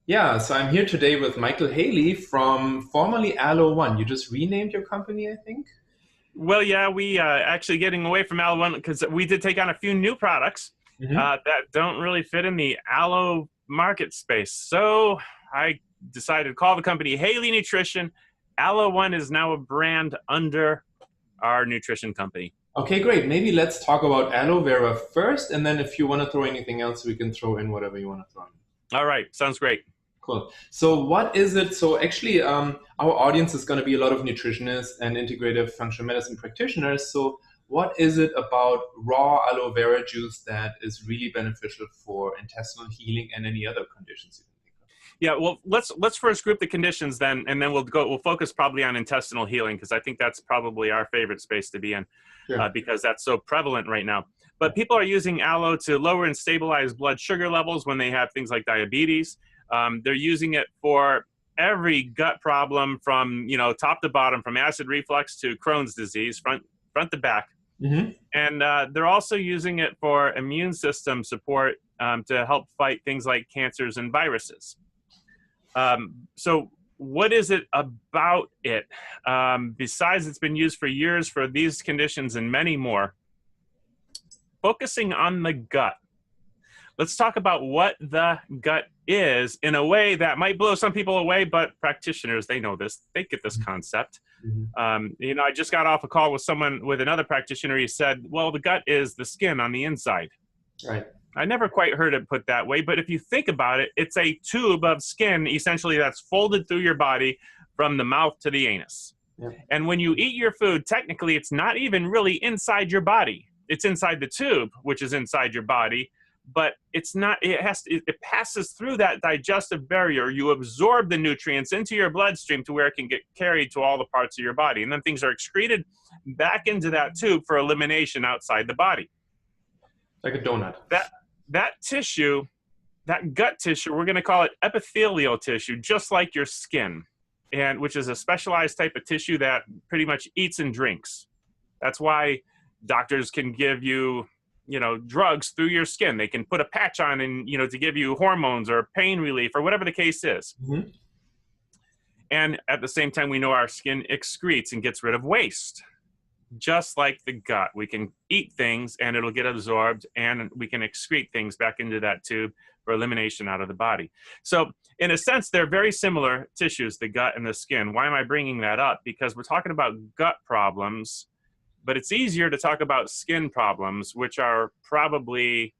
Yeah, so I'm here today with Michael Haley from formerly Aloe One. You just renamed your company, I think? Well, yeah, we actually getting away from aloe one because we did take on a few new products Hmm. that don't really fit in the aloe market space. So I decided to call the company Haley Nutrition. Aloe One is now a brand under our nutrition company. Okay, great. Maybe let's talk about aloe vera first, and then if you want to throw anything else, we can throw in whatever you want to throw in. All right, sounds great. Cool. So, what is it? So, actually, our audience is going to be a lot of nutritionists and integrative functional medicine practitioners. So, what is it about raw aloe vera juice that is really beneficial for intestinal healing and any other conditions you can think Yeah, well, let's first group the conditions then, and then we'll focus probably on intestinal healing because I think that's probably our favorite space to be in of? because that's so prevalent right now. But Sure. people are using aloe to lower and stabilize blood sugar levels when they have things like diabetes. They're using it for every gut problem from top to bottom, from acid reflux to Crohn's disease, front to back. Hmm. And they're also using it for immune system support to help fight things like cancers and viruses. So what is it about it? Besides, it's been used for years for these conditions and many more. Focusing on the gut. Let's talk about what the gut is in a way that might blow some people away, but practitioners, they know this. They get this concept. Hmm. I just got off a call with another practitioner. He said, well, the gut is the skin on the inside. Right. I never quite heard it put that way, but if you think about it, it's a tube of skin essentially that's folded through your body from the mouth to the anus. Yeah. And when you eat your food, technically, it's not even really inside your body. It's inside the tube, which is inside your body, but it's not. It passes through that digestive barrier. You absorb the nutrients into your bloodstream to where it can get carried to all the parts of your body, and then things are excreted back into that tube for elimination outside the body. Like a donut. That that tissue, that gut tissue, we're going to call it epithelial tissue, just like your skin, and which is a specialized type of tissue that pretty much eats and drinks. That's why doctors can give you, drugs through your skin. They can put a patch on and, to give you hormones or pain relief or whatever the case is. Hmm. And at the same time, we know our skin excretes and gets rid of waste. Just like the gut, we can eat things and it'll get absorbed, and we can excrete things back into that tube for elimination out of the body. So in a sense, they're very similar tissues, the gut and the skin. Why am I bringing that up? Because we're talking about gut problems, but it's easier to talk about skin problems, which are probably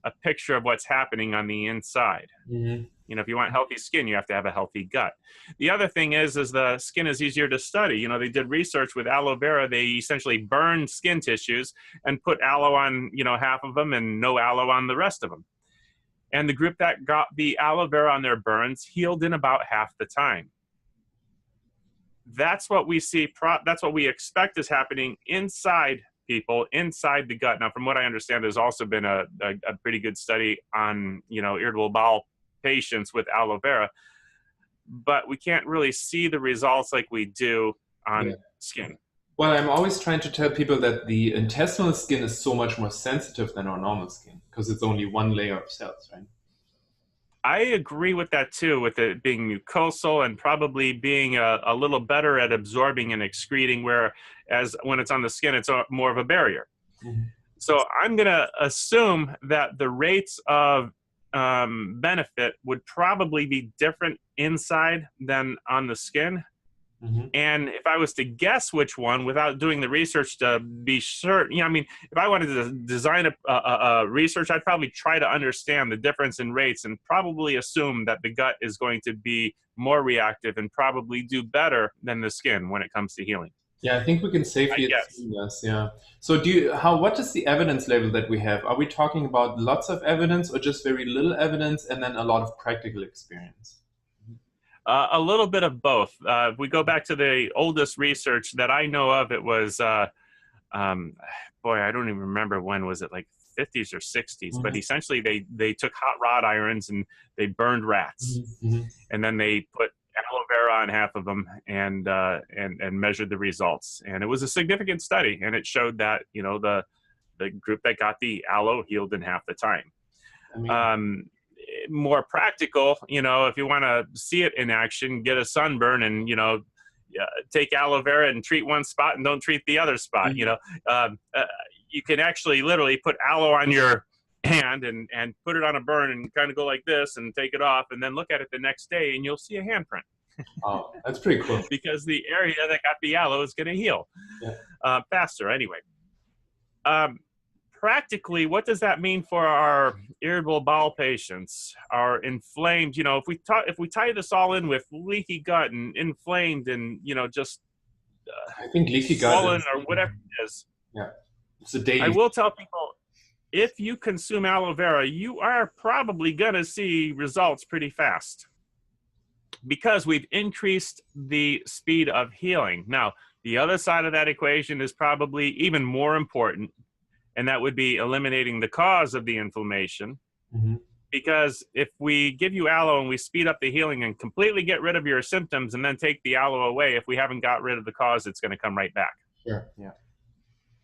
a picture of what's happening on the inside. Hmm. If you want healthy skin, you have to have a healthy gut. The other thing is the skin is easier to study. They did research with aloe vera. They essentially burned skin tissues and put aloe on, half of them and no aloe on the rest of them. And the group that got the aloe vera on their burns healed in about half the time. That's what we see. That's what we expect is happening inside people, inside the gut. Now, from what I understand, there's also been a pretty good study on, irritable bowel patients with aloe vera, but we can't really see the results like we do Yeah. on skin. Well, I'm always trying to tell people that the intestinal skin is so much more sensitive than our normal skin because it's only one layer of cells, right? I agree with that too, with it being mucosal and probably being a little better at absorbing and excreting, whereas when it's on the skin, it's more of a barrier. Mhm. So I'm going to assume that the rates of benefit would probably be different inside than on the skin. Mhm. And if I was to guess which one without doing the research to be sure, if I wanted to design a research, I'd probably try to understand the difference in rates and probably assume that the gut is going to be more reactive and probably do better than the skin when it comes to healing. Yeah, I think we can I safely guess. assume this. Yeah. So, what is the evidence level that we have? Are we talking about lots of evidence or just very little evidence and then a lot of practical experience? A little bit of both. If we go back to the oldest research that I know of, it was, um, boy, I don't even remember when was it, like 50s or 60s. But Mhm. essentially, they took hot rod irons and they burned rats, Mhm. Mhm. and then they put aloe vera on half of them and measured the results. And it was a significant study, and it showed that the group that got the aloe healed in half the time. Amazing. Um, more practical, if you want to see it in action, get a sunburn and, take aloe vera and treat one spot and don't treat the other spot. You can actually literally put aloe on your hand and put it on a burn and kind of go like this and take it off and then look at it the next day and you'll see a handprint. Oh, that's pretty cool. Because the area that got the aloe is going to heal faster anyway. Practically, what does that mean for our irritable bowel patients, our inflamed, if we tie this all in with leaky gut and inflamed and, just I think leaky gut swollen or whatever it is. Yeah. It's a daily. I will tell people, if you consume aloe vera, you are probably going to see results pretty fast because we've increased the speed of healing. Now, the other side of that equation is probably even more important, and that would be eliminating the cause of the inflammation. Mm-hmm. Because if we give you aloe and we speed up the healing and completely get rid of your symptoms and then take the aloe away, if we haven't got rid of the cause, it's going to come right back. Sure. Yeah.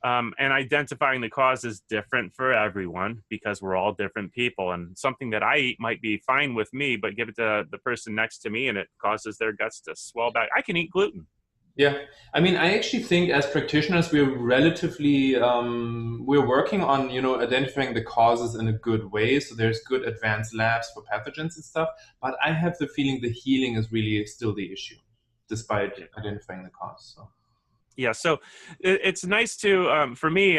And identifying the cause is different for everyone because we're all different people. And something that I eat might be fine with me, but give it to the person next to me and it causes their guts to swell back. I can eat gluten. Yeah. I mean, I actually think as practitioners, we're relatively, we're working on, identifying the causes in a good way. So there's good advanced labs for pathogens and stuff. But I have the feeling the healing is really still the issue, despite identifying the cause. So. Yeah, so it's nice to, for me,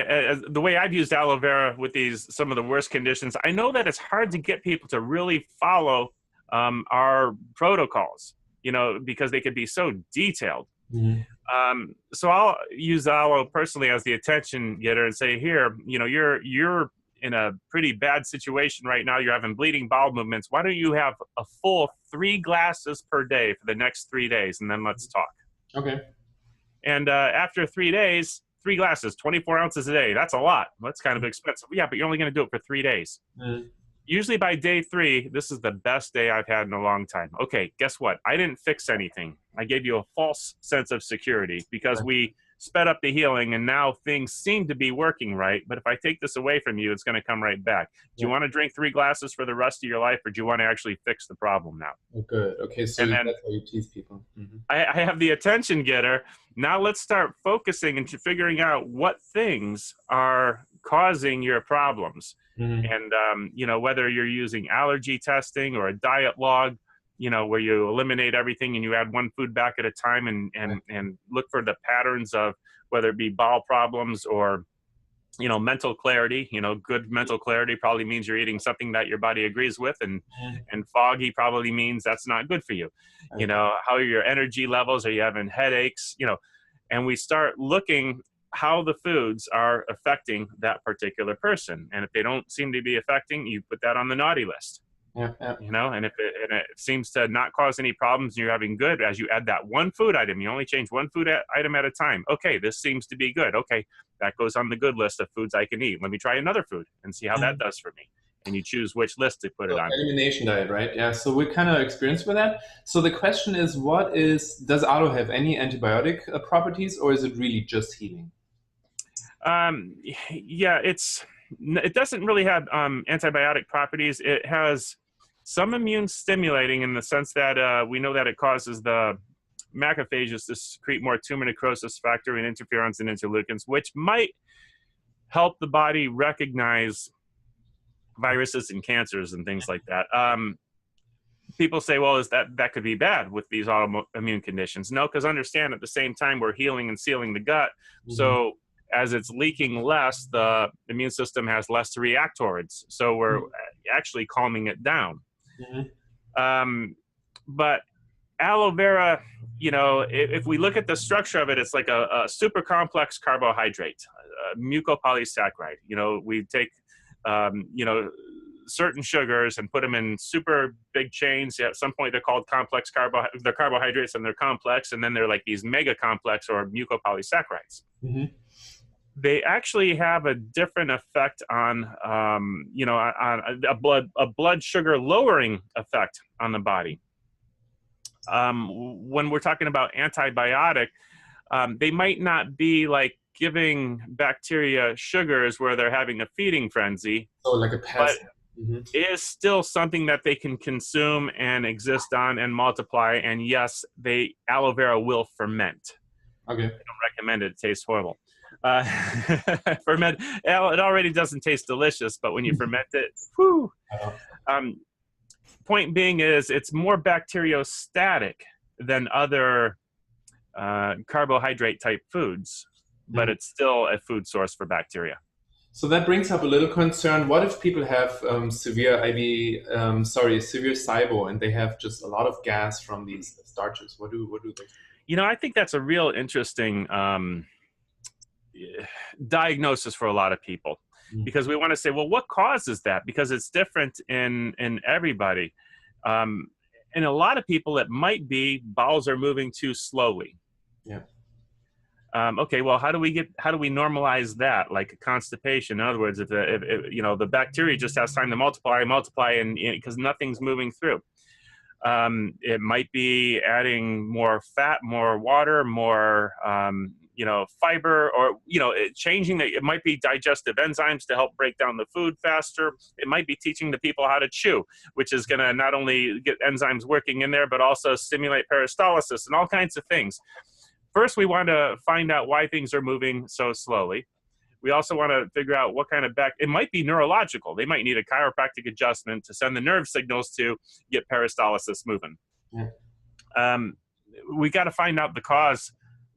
the way I've used aloe vera with some of the worst conditions, I know that it's hard to get people to really follow our protocols, because they could be so detailed. Mm-hmm. So I'll use aloe personally as the attention getter and say, here, you're in a pretty bad situation right now. You're having bleeding bowel movements. Why don't you have a full 3 glasses per day for the next 3 days, and then let's talk. Okay. And after 3 days, 3 glasses, 24 ounces a day. That's a lot. That's kind of expensive. Yeah, but you're only going to do it for 3 days. Mm. Usually by day 3, this is the best day I've had in a long time. Okay, guess what? I didn't fix anything. I gave you a false sense of security because we sped up the healing and now things seem to be working right. But if I take this away from you, it's going to come right back. Do you want to drink 3 glasses for the rest of your life, or do you want to actually fix the problem now? Oh, good. Okay, so then, that's how you tease people. Mm-hmm. I have the attention getter. Now let's start focusing and figuring out what things are causing your problems. Mm-hmm. And, whether you're using allergy testing or a diet log, where you eliminate everything and you add one food back at a time and look for the patterns of whether it be bowel problems or, mental clarity. Good mental clarity probably means you're eating something that your body agrees with, and foggy probably means that's not good for you. Okay. How are your energy levels? Are you having headaches? And we start looking how the foods are affecting that particular person. And if they don't seem to be affecting, you put that on the naughty list. Yeah. And if it seems to not cause any problems and you're having good, as you add that one food item, you only change one food item at a time. Okay, this seems to be good. Okay, that goes on the good list of foods I can eat. Let me try another food and see how that does for me. And you choose which list to put it on. Elimination diet, right? Yeah, so we're kind of experienced with that. So the question is, does aloe have any antibiotic properties, or is it really just healing? Yeah, it doesn't really have antibiotic properties. It has some immune stimulating in the sense that we know that it causes the macrophages to secrete more tumor necrosis factor and interferons and interleukins, which might help the body recognize viruses and cancers and things like that. People say, well, that could be bad with these autoimmune conditions. No, because understand at the same time we're healing and sealing the gut. Mm-hmm. So as it's leaking less, the immune system has less to react towards. So we're actually calming it down. Mm-hmm. But aloe vera, if we look at the structure of it, it's like a super complex carbohydrate, a mucopolysaccharide. We take, certain sugars and put them in super big chains. At some point, they're called they're carbohydrates and they're complex, and then they're like these mega complex or mucopolysaccharides. Mm-hmm. They actually have a different effect on, on a blood sugar lowering effect on the body. When we're talking about antibiotic, they might not be like giving bacteria sugars where they're having a feeding frenzy. Oh, like a pest. Hmm. is still something that they can consume and exist on and multiply. And yes, aloe vera will ferment. Okay. I don't recommend it. It tastes horrible. Uh, it already doesn't taste delicious, but when you ferment it, whew. Uh, Point being is it's more bacteriostatic than other carbohydrate type foods, but mhm. it's still a food source for bacteria. So that brings up a little concern. What if people have severe severe SIBO, and they have just a lot of gas from these starches? What do those? I think that's a real interesting diagnosis for a lot of people, because we want to say, well, what causes that? Because it's different in everybody. In a lot of people, it might be bowels are moving too slowly. Yeah. Okay, well, how do we normalize that? Like constipation. In other words, if the bacteria just has time to multiply, and because nothing's moving through. It might be adding more fat, more water, more fiber, or changing it might be digestive enzymes to help break down the food faster. It might be teaching the people how to chew, which is going to not only get enzymes working in there, but also stimulate peristalsis and all kinds of things. First, we want to find out why things are moving so slowly. We also want to figure out what kind of it might be neurological. They might need a chiropractic adjustment to send the nerve signals to get peristalsis moving. Yeah. We got to find out the cause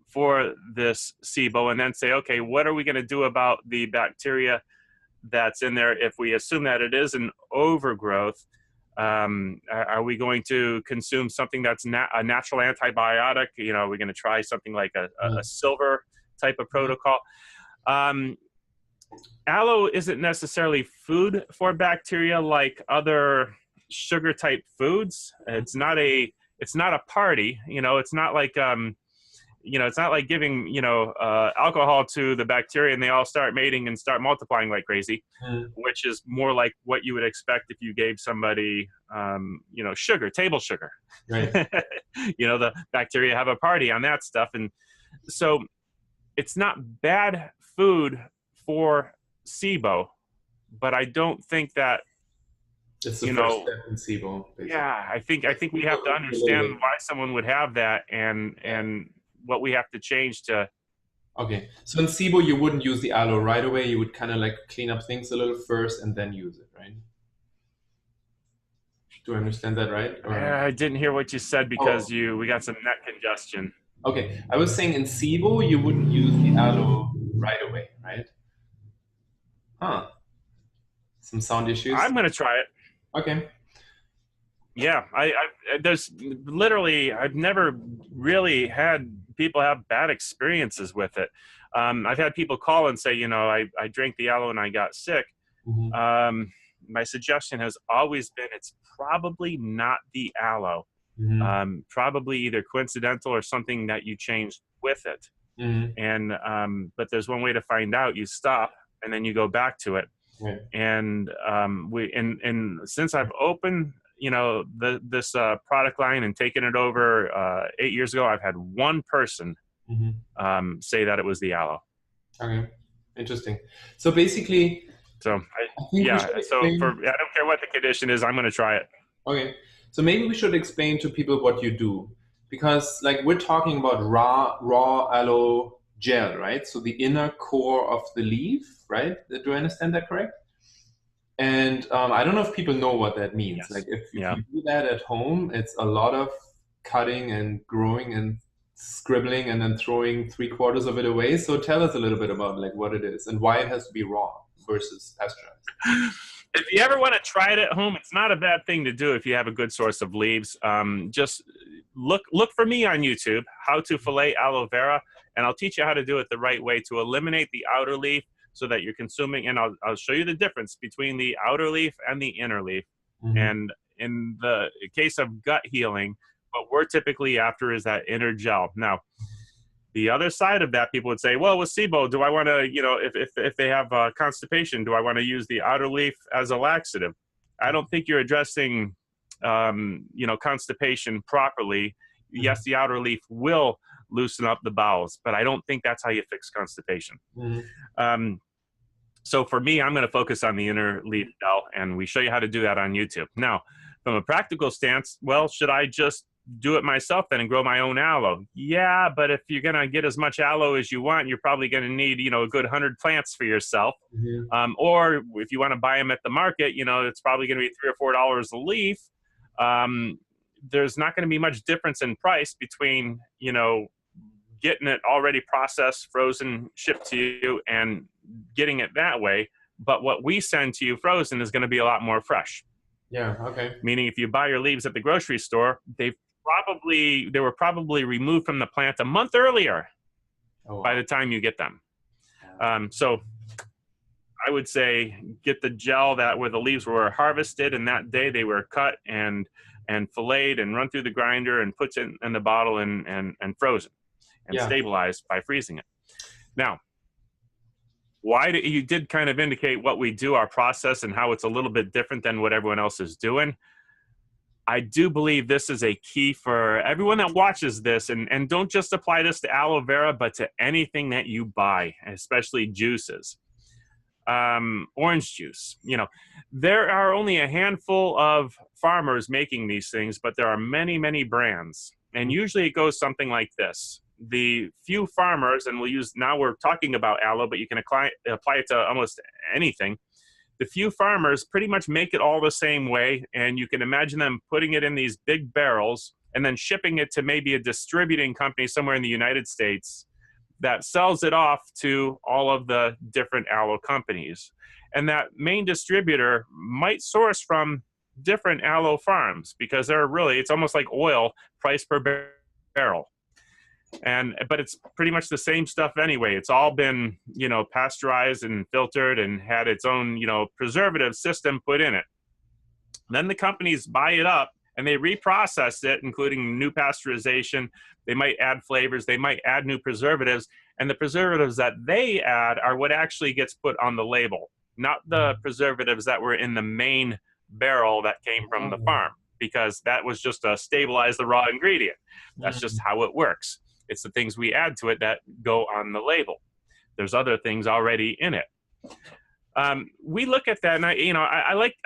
for this SIBO and then say, okay, what are we going to do about the bacteria that's in there? If we assume that it is an overgrowth, are we going to consume something that's a natural antibiotic? Are we going to try something like a silver type of protocol? Aloe isn't necessarily food for bacteria like other sugar type foods. It's not a party. It's not like it's not like giving alcohol to the bacteria and they all start mating and start multiplying like crazy, which is more like what you would expect if you gave somebody sugar, table sugar. Right. The bacteria have a party on that stuff, and so it's not bad food for SIBO, but I don't think that it's the first step in SIBO. Basically. Yeah, I think we have to understand why someone would have that and what we have to change to. Okay, so in SIBO you wouldn't use the aloe right away. You would kind of like clean up things a little first and then use it, right? Do I understand that right? I didn't hear what you said because we got some neck congestion. Okay, I was saying in SIBO you wouldn't use the aloe right away, right? Huh. Some sound issues? I'm going to try it. Okay. Yeah, there's literally, I've never really had people have bad experiences with it. I've had people call and say, I drank the aloe and I got sick. Mm-hmm. My suggestion has always been it's probably not the aloe. Mm-hmm. Probably either coincidental or something that you changed with it. Mm-hmm. And but there's one way to find out. You stop and then you go back to it. Right. And since I've opened this product line and taken it over 8 years ago, I've had one person say that it was the aloe. Okay, interesting. So basically, I don't care what the condition is, I'm going to try it. Okay, so maybe we should explain to people what you do, because like we're talking about raw aloe gel, right? So the inner core of the leaf, right? Do I understand that correct? And I don't know if people know what that means. Yes. Like if you do that at home, it's a lot of cutting and growing and scribbling and then throwing 3/4 of it away. So tell us a little bit about like what it is and why it has to be raw versus pasteurized. If you ever want to try it at home, it's not a bad thing to do if you have a good source of leaves. Just look for me on YouTube, how to fillet aloe vera, and I'll teach you how to do it the right way to eliminate the outer leaf so that you're consuming, and I'll show you the difference between the outer leaf and the inner leaf. Mm-hmm. And in the case of gut healing, what we're typically after is that inner gel. Now, the other side of that, people would say, well, with SIBO, do I want to, if they have constipation, do I want to use the outer leaf as a laxative? I don't think you're addressing, constipation properly. Yes, the outer leaf will loosen up the bowels, but I don't think that's how you fix constipation. Mm-hmm. So for me, I'm going to focus on the inner leaf gel, and we show you how to do that on YouTube. Now, from a practical stance, well, should I just do it myself then and grow my own aloe? Yeah, but if you're going to get as much aloe as you want, you're probably going to need, a good 100 plants for yourself. Or if you want to buy them at the market, it's probably going to be $3 or $4 a leaf. There's not going to be much difference in price between, getting it already processed, frozen, shipped to you, and getting it that way. But what we send to you frozen is going to be a lot more fresh. Yeah. Okay. Meaning if you buy your leaves at the grocery store, they were probably removed from the plant a month earlier by the time you get them. So I would say get the gel where the leaves were harvested, and that day they were cut and filleted and run through the grinder and put in the bottle and frozen and stabilized by freezing it. Now, you did kind of indicate what we do, our process, and how it's a little bit different than what everyone else is doing. I do believe this is a key for everyone that watches this, and don't just apply this to aloe vera, but to anything that you buy, especially juices. Orange juice. There are only a handful of farmers making these things, but there are many, many brands. And usually it goes something like this. The few farmers, and now we're talking about aloe, but you can apply it to almost anything. The few farmers pretty much make it all the same way, and you can imagine them putting it in these big barrels and then shipping it to maybe a distributing company somewhere in the United States that sells it off to all of the different aloe companies. And that main distributor might source from different aloe farms because it's almost like oil, price per barrel. But it's pretty much the same stuff anyway. It's all been, pasteurized and filtered and had its own, preservative system put in it. Then the companies buy it up and they reprocess it, including new pasteurization. They might add flavors. They might add new preservatives. And the preservatives that they add are what actually gets put on the label, not the preservatives that were in the main barrel that came from the farm, because that was just to stabilize the raw ingredient. That's just how it works. It's the things we add to it that go on the label. There's other things already in it. We look at that, and I like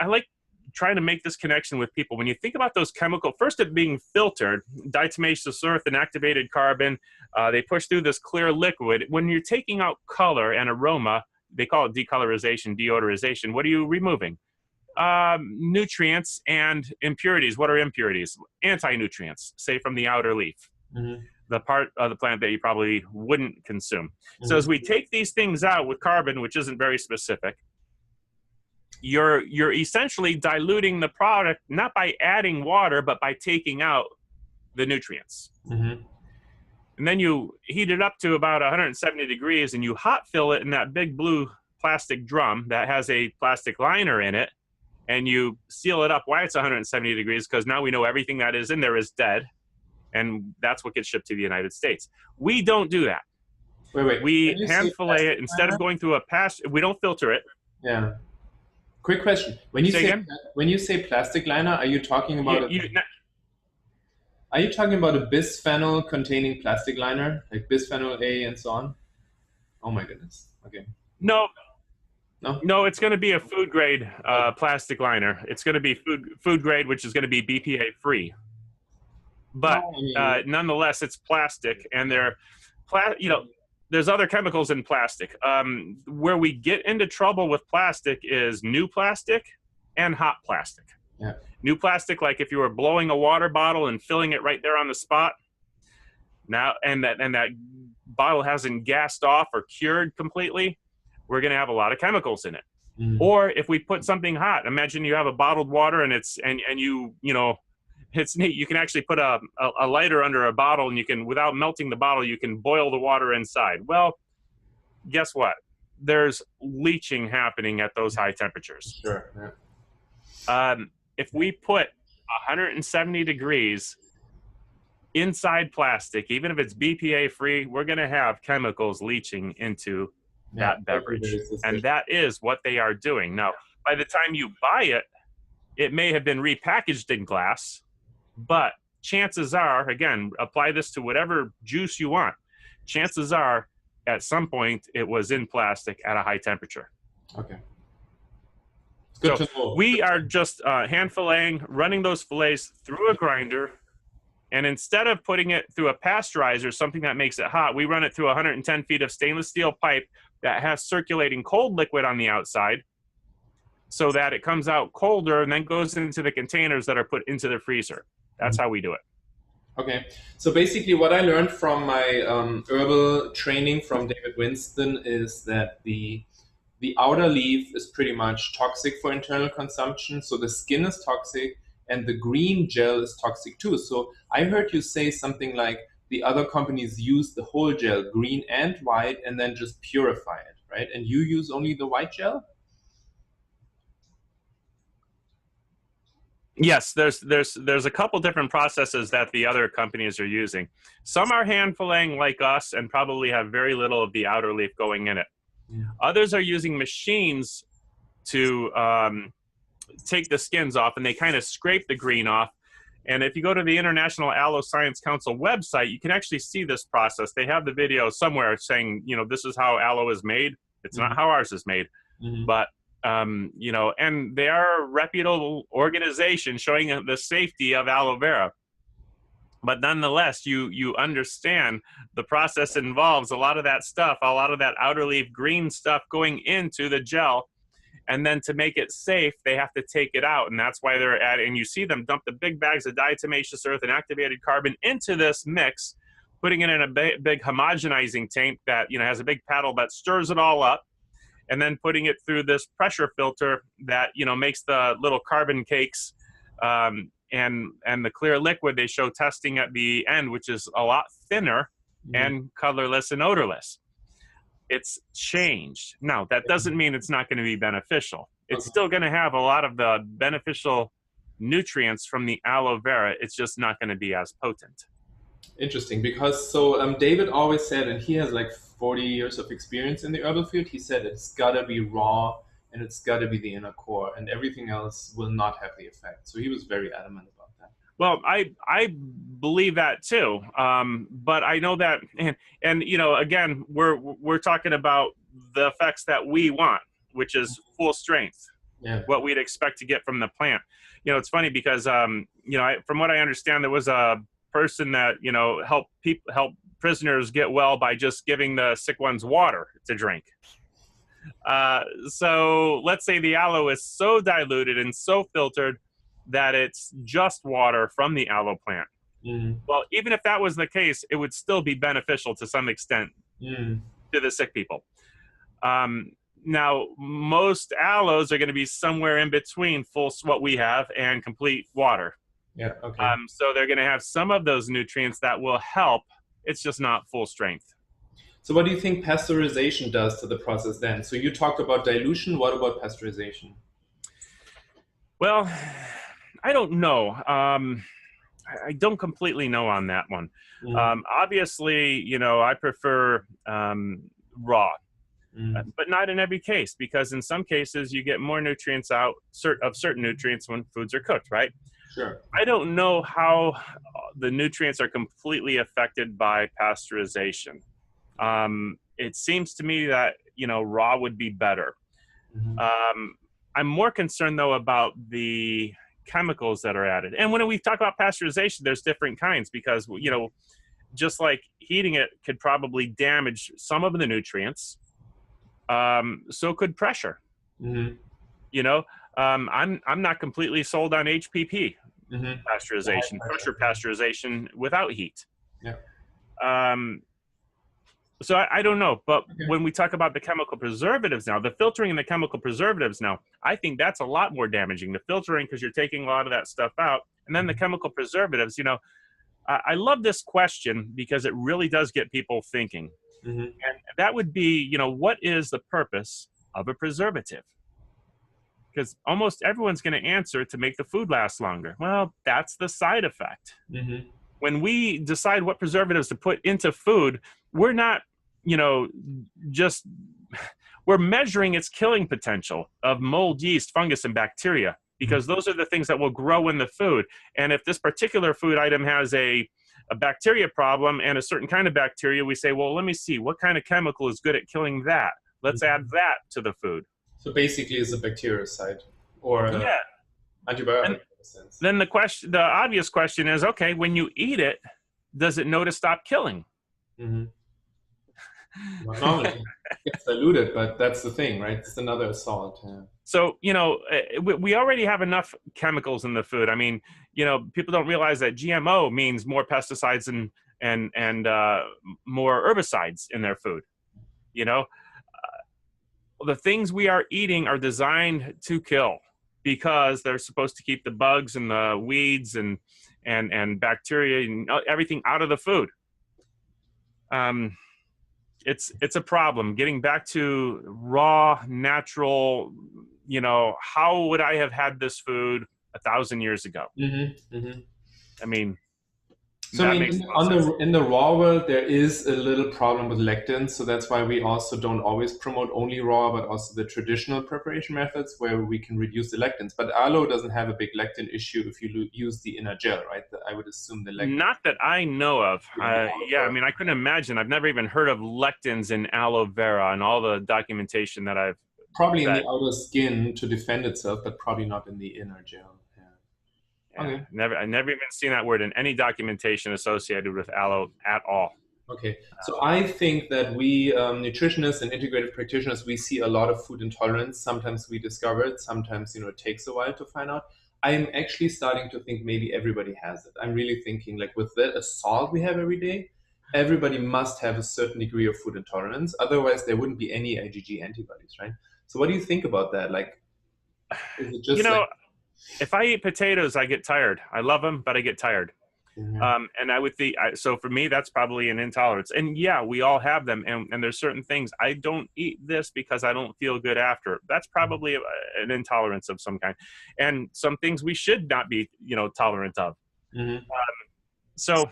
trying to make this connection with people. When you think about those chemicals, first it being filtered, diatomaceous earth and activated carbon, they push through this clear liquid. When you're taking out color and aroma, they call it decolorization, deodorization. What are you removing? Nutrients and impurities. What are impurities? Anti-nutrients, say from the outer leaf. The part of the plant that you probably wouldn't consume. So as we take these things out with carbon, which isn't very specific, you're essentially diluting the product, not by adding water, but by taking out the nutrients. And then you heat it up to about 170 degrees and you hot fill it in that big blue plastic drum that has a plastic liner in it, and you seal it up. Why it's 170 degrees? Because now we know everything that is in there is dead. And that's what gets shipped to the United States. We don't do that. Wait. We hand fillet it instead of going through a we don't filter it. Yeah. Quick question. When you say plastic liner, are you talking about are you talking about a bisphenol containing plastic liner, like bisphenol A and so on? Oh my goodness. Okay. No, it's going to be a food grade plastic liner. It's going to be food grade, which is going to be BPA free. But nonetheless, it's plastic, and there's other chemicals in plastic. Where we get into trouble with plastic is new plastic and hot plastic. Yeah. New plastic, like if you were blowing a water bottle and filling it right there on the spot, now and that bottle hasn't gassed off or cured completely, we're going to have a lot of chemicals in it. Or if we put something hot, imagine you have a bottled water and it's neat. You can actually put a lighter under a bottle, and you can, without melting the bottle, you can boil the water inside. Well, guess what? There's leaching happening at those high temperatures. Sure. Yeah. If we put 170 degrees inside plastic, even if it's BPA free, we're going to have chemicals leaching into that beverage. And that is what they are doing. Now, by the time you buy it, it may have been repackaged in glass, but chances are, again, apply this to whatever juice you want. Chances are, at some point, it was in plastic at a high temperature. Okay. It's good So to know. we are just hand filleting, running those fillets through a grinder. And instead of putting it through a pasteurizer, something that makes it hot, we run it through 110 feet of stainless steel pipe that has circulating cold liquid on the outside so that it comes out colder and then goes into the containers that are put into the freezer. That's how we do it. Okay, so basically, what I learned from my herbal training from David Winston is that the outer leaf is pretty much toxic for internal consumption. So the skin is toxic, and the green gel is toxic too. So I heard you say something like the other companies use the whole gel, green and white, and then just purify it, right? And you use only the white gel? Yes, there's a couple different processes that the other companies are using. Some are hand filleting like us and probably have very little of the outer leaf going in it. Yeah. Others are using machines to take the skins off, and they kind of scrape the green off. And if you go to the International Aloe Science Council website, you can actually see this process. They have the video somewhere saying, you know, this is how aloe is made. It's not how ours is made, but you know, and they are a reputable organization showing the safety of aloe vera. But nonetheless, you understand the process involves a lot of that stuff, a lot of that outer leaf green stuff going into the gel. And then to make it safe, they have to take it out. And that's why they're and you see them dump the big bags of diatomaceous earth and activated carbon into this mix, putting it in a big homogenizing tank that, you know, has a big paddle that stirs it all up, and then putting it through this pressure filter that, you know, makes the little carbon cakes and the clear liquid they show testing at the end, which is a lot thinner and colorless and odorless. It's changed. Now, that doesn't mean it's not going to be beneficial. It's still going to have a lot of the beneficial nutrients from the aloe vera. It's just not going to be as potent. Interesting, because so David always said, and he has like 40 years of experience in the herbal field, he said it's gotta be raw and it's gotta be the inner core, and everything else will not have the effect. So he was very adamant about that. Well, I believe that too, but I know that, and you know, again, we're talking about the effects that we want, which is full strength, what we'd expect to get from the plant. You know, it's funny because you know, from what I understand, there was a person that, you know, help prisoners get well by just giving the sick ones water to drink. So let's say the aloe is so diluted and so filtered that it's just water from the aloe plant. Well, even if that was the case, it would still be beneficial to some extent to the sick people. Now, most aloes are going to be somewhere in between what we have and complete water. Yeah. Okay. So they're going to have some of those nutrients that will help. It's just not full strength. So what do you think pasteurization does to the process then? So you talked about dilution. What about pasteurization? Well, I don't know. I don't completely know on that one. Obviously, you know, I prefer raw, but not in every case, because in some cases you get more nutrients out of certain nutrients when foods are cooked, right? Sure. I don't know how the nutrients are completely affected by pasteurization. It seems to me that, you know, raw would be better. I'm more concerned, though, about the chemicals that are added. And when we talk about pasteurization, there's different kinds because, you know, just like heating it could probably damage some of the nutrients, so could pressure. You know, I'm not completely sold on HPP pasteurization, pressure pasteurization without heat. So I don't know, but when we talk about the chemical preservatives now, the filtering and the chemical preservatives now, I think that's a lot more damaging. The filtering, because you're taking a lot of that stuff out, and then the chemical preservatives, you know, I love this question because it really does get people thinking. And that would be, you know, what is the purpose of a preservative? Because almost everyone's going to answer to make the food last longer. Well, that's the side effect. When we decide what preservatives to put into food, we're not, you know, we're measuring its killing potential of mold, yeast, fungus, and bacteria, because those are the things that will grow in the food. And if this particular food item has a bacteria problem and a certain kind of bacteria, we say, well, let me see, what kind of chemical is good at killing that? Let's add that to the food. So basically, it's a bactericide or Yeah. antibiotic And in a sense. then the obvious question is, okay, when you eat it, does it know to stop killing? Hmm. Not normally. It's diluted, but that's the thing, right? It's another assault. Yeah. So, we already have enough chemicals in the food. I mean, people don't realize that GMO means more pesticides and more herbicides in their food. You know, the things we are eating are designed to kill because they're supposed to keep the bugs and the weeds and bacteria and everything out of the food. It's a problem getting back to raw, natural. How would I have had this food 1,000 years ago? Hmm. I mean, So I that mean, makes no sense. in the raw world, there is a little problem with lectins. So that's why we also don't always promote only raw, but also the traditional preparation methods where we can reduce the lectins. But aloe doesn't have a big lectin issue if you use the inner gel, right? I would assume the lectin. Not that I know of. Yeah, I mean, I couldn't imagine. I've never even heard of lectins in aloe vera and all the documentation that I've Probably in the that outer skin to defend itself, but probably not in the inner gel. Yeah. yeah, Okay. I never even seen that word in any documentation associated with aloe at all. Okay, so I think that we nutritionists and integrative practitioners, we see a lot of food intolerance. Sometimes we discover it. Sometimes, it takes a while to find out. I'm actually starting to think maybe everybody has it. I'm really thinking like with the assault we have every day, everybody must have a certain degree of food intolerance. Otherwise, there wouldn't be any IgG antibodies, right? So what do you think about that? Like, is it You just like, know, if I eat potatoes, I get tired. I love them, but I get tired. mhm, And I would think, so for me, that's probably an intolerance. And yeah, we all have them. And there's certain things I don't eat this because I don't feel good after. That's probably an intolerance of some kind. And some things we should not be, tolerant of. mhm. So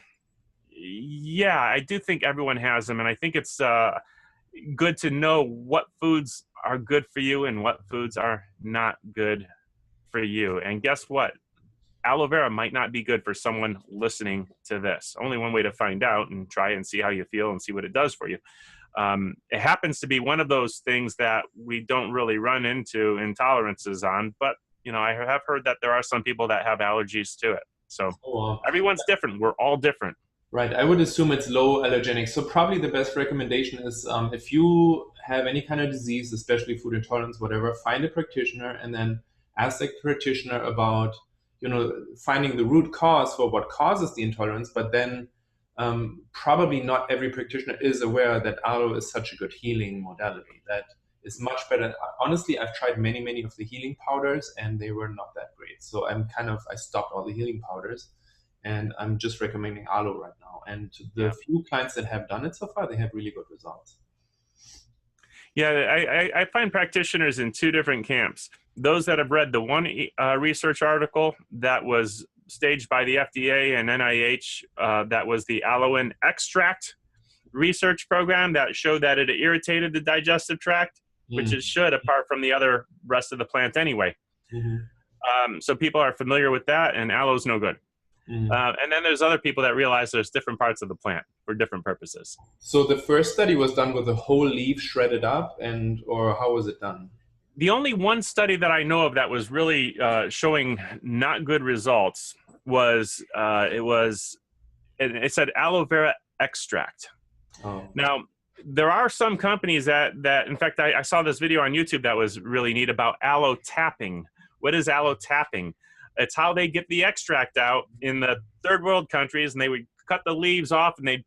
yeah, I do think everyone has them. And I think it's good to know what foods are good for you and what foods are not good for you. And guess what? Aloe vera might not be good for someone listening to this. Only one way to find out and try and see how you feel and see what it does for you. It happens to be one of those things that we don't really run into intolerances on, but I have heard that there are some people that have allergies to it. So Oh, wow. everyone's different. We're all different. Right. I would assume it's low allergenic. So probably the best recommendation is if you have any kind of disease, especially food intolerance, whatever, find a practitioner and then ask the practitioner about, finding the root cause for what causes the intolerance. But then probably not every practitioner is aware that aloe is such a good healing modality that is much better. Honestly, I've tried many, many of the healing powders and they were not that great. So I stopped all the healing powders and I'm just recommending aloe right now. And the Yeah. few clients that have done it so far, they have really good results. Yeah, I find practitioners in two different camps. Those that have read the one research article that was staged by the FDA and NIH, that was the aloe extract research program that showed that it irritated the digestive tract, which it should, apart from the other rest of the plant anyway. Mm-hmm. So people are familiar with that, and aloe's no good. Mm-hmm. And then there's other people that realize there's different parts of the plant for different purposes. So the first study was done with the whole leaf shredded up, or how was it done? The only one study that I know of that was really showing not good results was it said aloe vera extract. Oh. Now, there are some companies that in fact, I saw this video on YouTube that was really neat about aloe tapping. What is aloe tapping? It's how they get the extract out in the third world countries, and they would cut the leaves off and they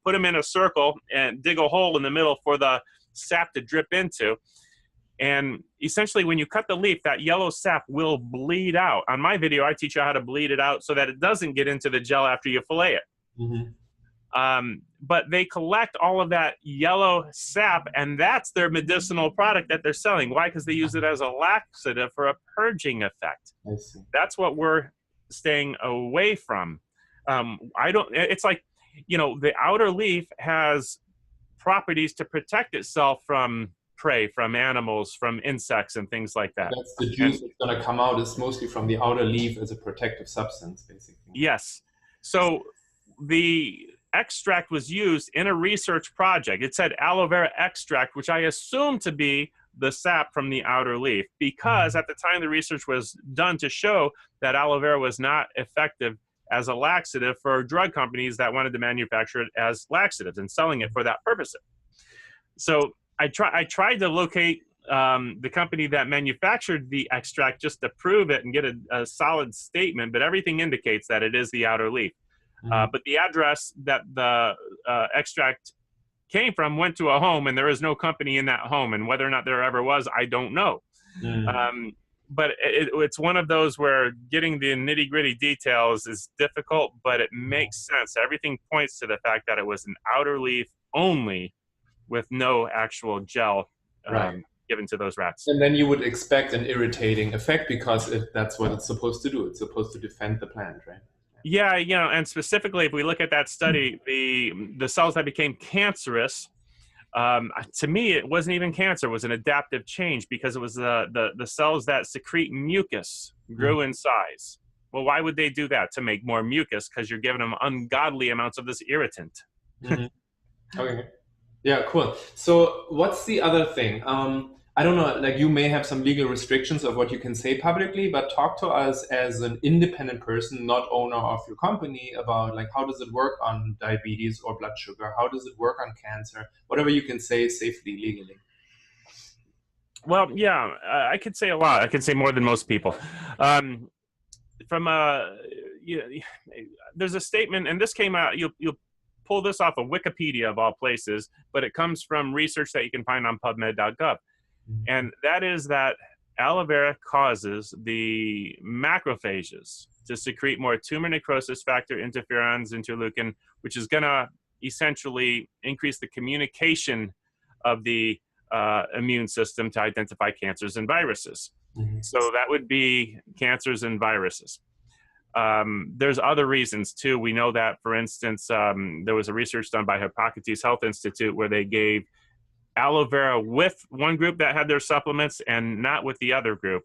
put them in a circle and dig a hole in the middle for the sap to drip into. And essentially, when you cut the leaf, that yellow sap will bleed out. On my video, I teach you how to bleed it out so that it doesn't get into the gel after you fillet it. Mm-hmm. But they collect all of that yellow sap, and that's their medicinal product that they're selling. Why? Because they use it as a laxative for a purging effect. I see. That's what we're staying away from. It's like, the outer leaf has properties to protect itself from prey, from animals, from insects, and things like that. That's the juice that's going to come out is mostly from the outer leaf as a protective substance, basically. Yes. So the extract was used in a research project. It said aloe vera extract, which I assume to be the sap from the outer leaf, because at the time the research was done to show that aloe vera was not effective as a laxative for drug companies that wanted to manufacture it as laxatives and selling it for that purpose. So I tried to locate the company that manufactured the extract just to prove it and get a solid statement, but everything indicates that it is the outer leaf. But the address that the extract came from went to a home, and there is no company in that home, and whether or not there ever was, I don't know. But it's one of those where getting the nitty-gritty details is difficult, but it makes sense. Everything points to the fact that it was an outer leaf only with no actual gel given to those rats. And then you would expect an irritating effect because that's what it's supposed to do. It's supposed to defend the plant, right? Yeah, and specifically, if we look at that study, the cells that became cancerous, to me, it wasn't even cancer. It was an adaptive change because it was the cells that secrete mucus grew in size. Well, why would they do that? To make more mucus, because you're giving them ungodly amounts of this irritant. Okay. Yeah, cool. So what's the other thing? I don't know, like you may have some legal restrictions of what you can say publicly, but talk to us as an independent person, not owner of your company, about like how does it work on diabetes or blood sugar? How does it work on cancer? Whatever you can say safely, legally. Well, yeah, I could say a lot. I could say more than most people. There's a statement, and this came out, you'll pull this off of Wikipedia of all places, but it comes from research that you can find on PubMed.gov. And that is that aloe vera causes the macrophages to secrete more tumor necrosis factor, interferons, interleukin, which is going to essentially increase the communication of the immune system to identify cancers and viruses. So that would be cancers and viruses. There's other reasons too. We know that, for instance, there was a research done by Hippocrates Health Institute where they gave aloe vera with one group that had their supplements and not with the other group.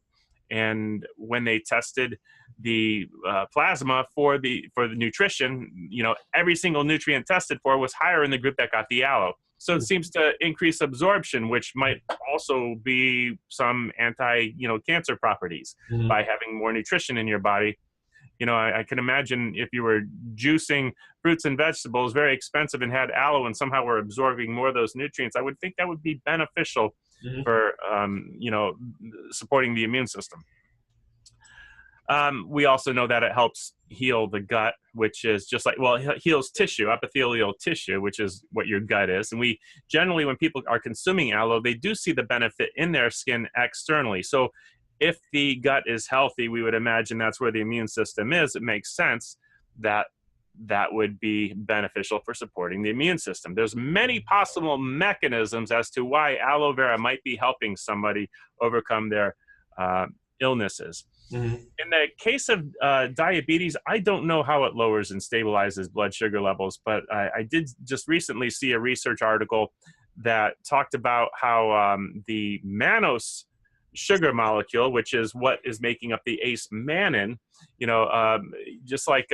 And when they tested the plasma for the nutrition, every single nutrient tested for was higher in the group that got the aloe. So it seems to increase absorption, which might also be some cancer properties by having more nutrition in your body. I can imagine if you were juicing fruits and vegetables, very expensive, and had aloe and somehow we're absorbing more of those nutrients, I would think that would be beneficial for, supporting the immune system. We also know that it helps heal the gut, which is just like, it heals tissue, epithelial tissue, which is what your gut is. And we generally, when people are consuming aloe, they do see the benefit in their skin externally. So if the gut is healthy, we would imagine that's where the immune system is. It makes sense that that would be beneficial for supporting the immune system. There's many possible mechanisms as to why aloe vera might be helping somebody overcome their illnesses. In the case of diabetes, I don't know how it lowers and stabilizes blood sugar levels, but I did just recently see a research article that talked about how the mannose sugar molecule, which is what is making up the ACE mannan, just like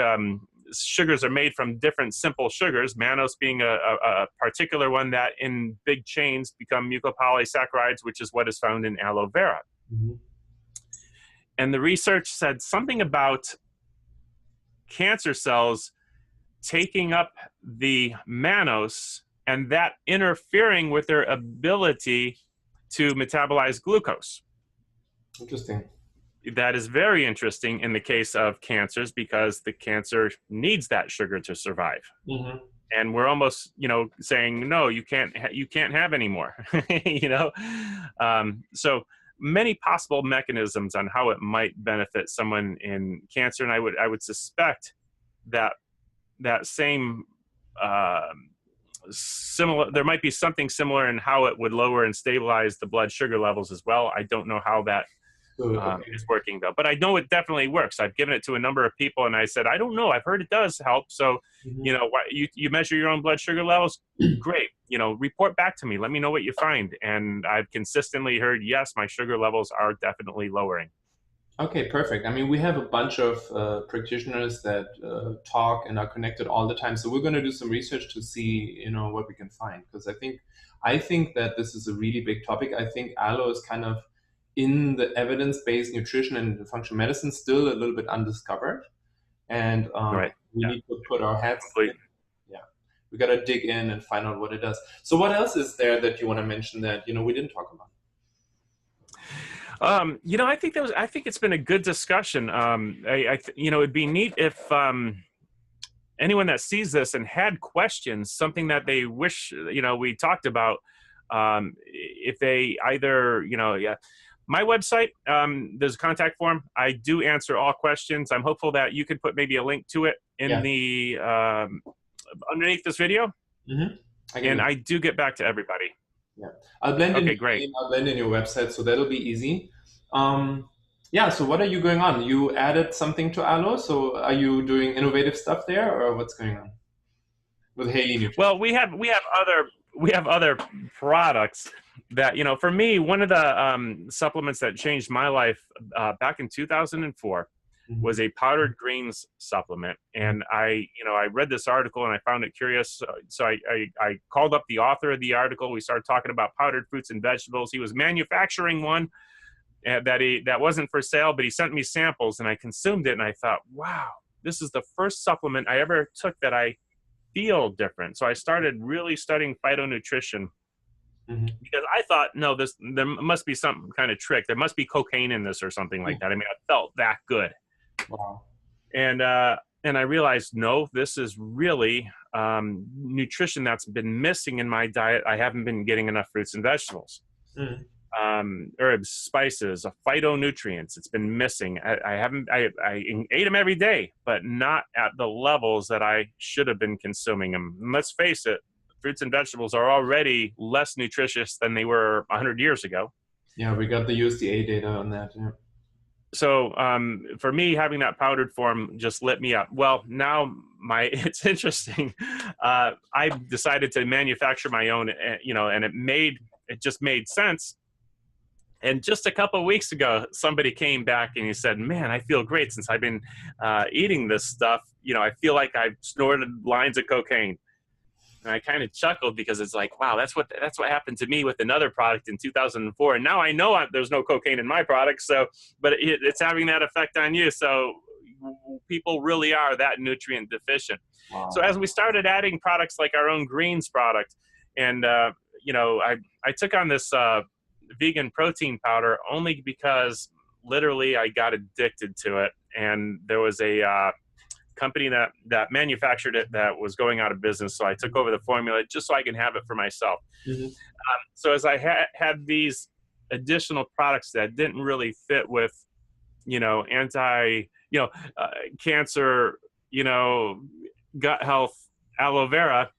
sugars are made from different simple sugars, mannose being a particular one that in big chains become mucopolysaccharides, which is what is found in aloe vera. And the research said something about cancer cells taking up the mannose and that interfering with their ability to metabolize glucose. Interesting. That is very interesting in the case of cancers because the cancer needs that sugar to survive. And we're almost, saying, no, you can't have any more, So many possible mechanisms on how it might benefit someone in cancer. And I would suspect that same similar, there might be something similar in how it would lower and stabilize the blood sugar levels as well. I don't know how that is working though, but I know it definitely works. I've given it to a number of people and I said, I don't know, I've heard it does help. So, you measure your own blood sugar levels. Great. Report back to me. Let me know what you find. And I've consistently heard, yes, my sugar levels are definitely lowering. Okay, perfect. I mean, we have a bunch of practitioners that talk and are connected all the time. So we're going to do some research to see, what we can find. Because I think I think that this is a really big topic. I think aloe is kind of in the evidence-based nutrition and functional medicine still a little bit undiscovered. And Right. we Yeah. need to put our heads in. Complete. Yeah, we got to dig in and find out what it does. So what else is there that you want to mention that, we didn't talk about? I think it's been a good discussion. It'd be neat if anyone that sees this and had questions, something that they wish, we talked about, if they either, yeah, my website, there's a contact form. I do answer all questions. I'm hopeful that you could put maybe a link to it in the underneath this video. And I do get back to everybody. Yeah, I'll blend in. Okay, great. I'll blend in your website, so that'll be easy. Yeah. So what are you going on? You added something to Aloe. So are you doing innovative stuff there, or what's going on with Haley Nutrition? Well, we have other products that, for me, one of the supplements that changed my life back in 2004 was a powdered greens supplement. And I read this article and I found it curious. So I called up the author of the article. We started talking about powdered fruits and vegetables. He was manufacturing one that wasn't for sale, but he sent me samples and I consumed it. And I thought, wow, this is the first supplement I ever took that I feel different. So I started really studying phytonutrition because I thought, no, there must be some kind of trick. There must be cocaine in this or something like that. I mean, I felt that good. Wow. And I realized, no, this is really nutrition that's been missing in my diet. I haven't been getting enough fruits and vegetables, herbs, spices, phytonutrients. It's been missing. I ate them every day, but not at the levels that I should have been consuming them. And let's face it, fruits and vegetables are already less nutritious than they were 100 years ago. Yeah, we got the USDA data on that. Yeah. So for me, having that powdered form just lit me up. Well, now it's interesting. I decided to manufacture my own, and it just made sense. And just a couple of weeks ago, somebody came back and he said, "Man, I feel great since I've been eating this stuff. I feel like I've snorted lines of cocaine." And I kind of chuckled because it's like, wow, that's what happened to me with another product in 2004. And now I know there's no cocaine in my product. So, but it's having that effect on you. So people really are that nutrient deficient. Wow. So as we started adding products like our own greens product, and I took on this vegan protein powder only because literally I got addicted to it. And there was a company that manufactured it that was going out of business. So I took over the formula just so I can have it for myself. So as I had these additional products that didn't really fit with, cancer, gut health, aloe vera,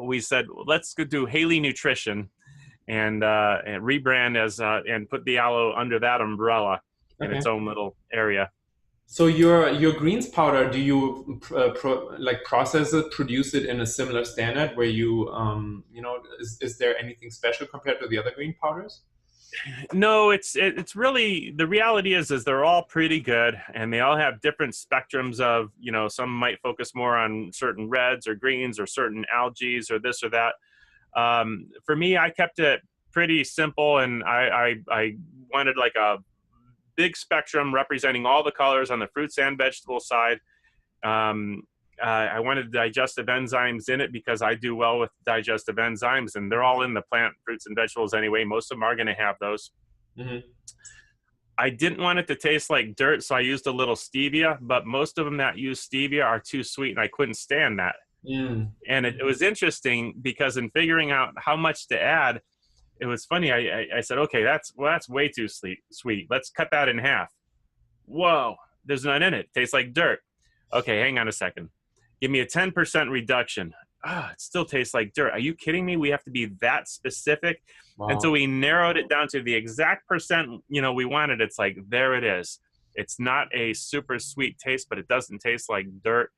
we said, let's go do Haley Nutrition and rebrand and put the aloe under that umbrella in its own little area. So your greens powder, do you process it, produce it in a similar standard where you, is there anything special compared to the other green powders? No, it's really, the reality is they're all pretty good and they all have different spectrums of, some might focus more on certain reds or greens or certain algae or this or that. For me, I kept it pretty simple and I wanted like a big spectrum representing all the colors on the fruits and vegetable side. I wanted digestive enzymes in it because I do well with digestive enzymes and they're all in the plant, fruits and vegetables anyway. Most of them are going to have those. I didn't want it to taste like dirt, so I used a little stevia, but most of them that use stevia are too sweet and I couldn't stand that. And it was interesting because in figuring out how much to add, it was funny. I said, okay, that's way too sweet. Let's cut that in half. Whoa, there's none in it. Tastes like dirt. Okay, hang on a second. Give me a 10% reduction. It still tastes like dirt. Are you kidding me? We have to be that specific. Wow. And so we narrowed it down to the exact percent, we wanted. It's like, there it is. It's not a super sweet taste, but it doesn't taste like dirt.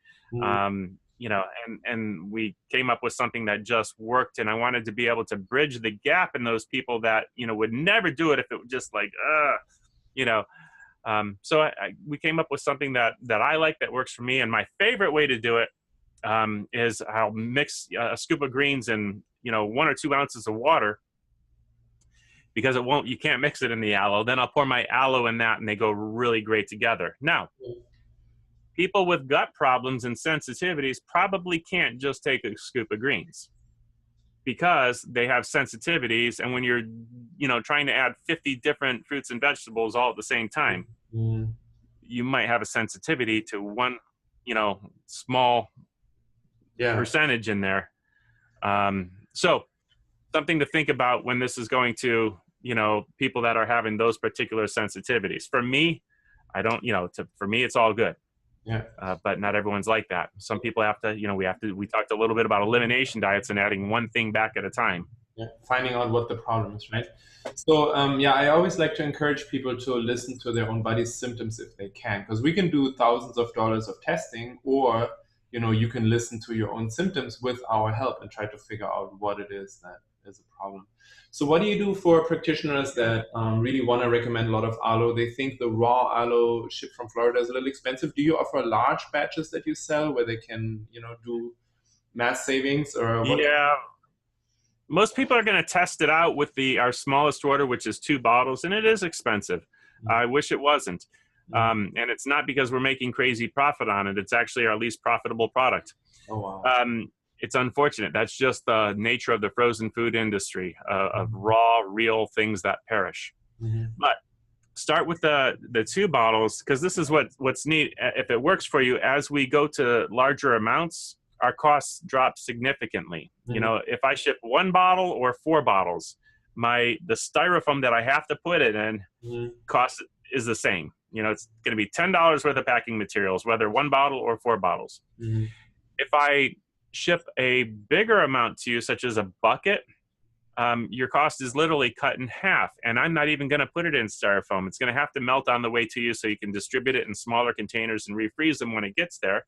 And we came up with something that just worked. And I wanted to be able to bridge the gap in those people that, would never do it if it was just like, so we came up with something that I like, that works for me. And my favorite way to do it is I'll mix a scoop of greens and, 1 or 2 ounces of water, because you can't mix it in the aloe. Then I'll pour my aloe in that, and they go really great together. Now, people with gut problems and sensitivities probably can't just take a scoop of greens, because they have sensitivities. And when you're, trying to add 50 different fruits and vegetables all at the same time, you might have a sensitivity to one, small percentage in there. So something to think about when this is going to, people that are having those particular sensitivities. For me, I don't, for me, it's all good. Yeah. But not everyone's like that. Some people have to, we talked a little bit about elimination diets and adding one thing back at a time. Yeah. Finding out what the problem is, right? So, I always like to encourage people to listen to their own body's symptoms if they can, because we can do thousands of dollars of testing, or, you can listen to your own symptoms with our help and try to figure out what it is that is a problem. So what do you do for practitioners that really want to recommend a lot of aloe? They think the raw aloe shipped from Florida is a little expensive. Do you offer large batches that you sell where they can, do mass savings, or what? Yeah. Most people are going to test it out with our smallest order, which is 2 bottles, and it is expensive. I wish it wasn't. And it's not because we're making crazy profit on it. It's actually our least profitable product. Oh, wow. It's unfortunate. That's just the nature of the frozen food industry, of raw, real things that perish. But start with the 2 bottles, because this is what's neat. If it works for you, as we go to larger amounts, our costs drop significantly. If I ship 1 bottle or 4 bottles, the styrofoam that I have to put it in cost is the same. It's going to be $10 worth of packing materials, whether 1 bottle or 4 bottles. If I ship a bigger amount to you, such as a bucket, your cost is literally cut in half. And I'm not even going to put it in styrofoam. It's going to have to melt on the way to you, so you can distribute it in smaller containers and refreeze them when it gets there.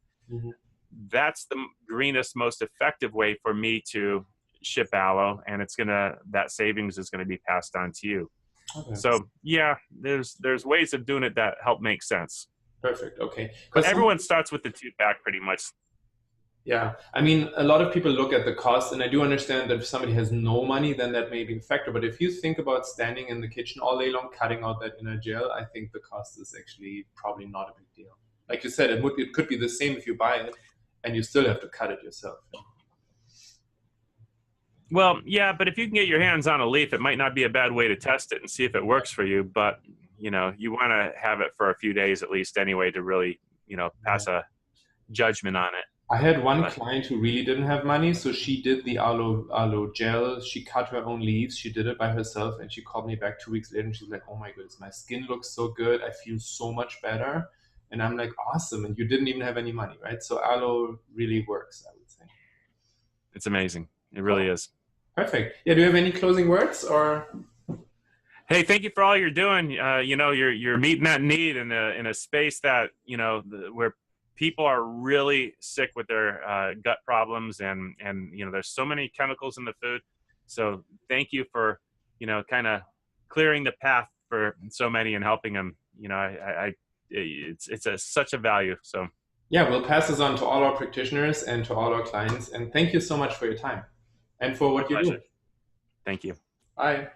That's the greenest, most effective way for me to ship aloe, and that savings is going to be passed on to you. Okay. So yeah, there's ways of doing it that help make sense. Perfect. Okay. But everyone starts with the 2-pack pretty much. Yeah. I mean, a lot of people look at the cost, and I do understand that if somebody has no money, then that may be a factor. But if you think about standing in the kitchen all day long, cutting out that inner gel, I think the cost is actually probably not a big deal. Like you said, it could be the same if you buy it and you still have to cut it yourself. Well, yeah, but if you can get your hands on a leaf, it might not be a bad way to test it and see if it works for you. But, you want to have it for a few days at least anyway to really, pass a judgment on it. I had one client who really didn't have money, so she did the aloe gel. She cut her own leaves. She did it by herself, and she called me back 2 weeks later, and she's like, "Oh my goodness, my skin looks so good. I feel so much better." And I'm like, "Awesome!" And you didn't even have any money, right? So aloe really works, I would say. It's amazing. It really is. Perfect. Yeah. Do you have any closing words, or? Hey, thank you for all you're doing. You're meeting that need in a space that where people are really sick with their gut problems, and there's so many chemicals in the food. So thank you for kind of clearing the path for so many and helping them. It's such a value. So yeah, we'll pass this on to all our practitioners and to all our clients. And thank you so much for your time and for what you do. Thank you. Bye.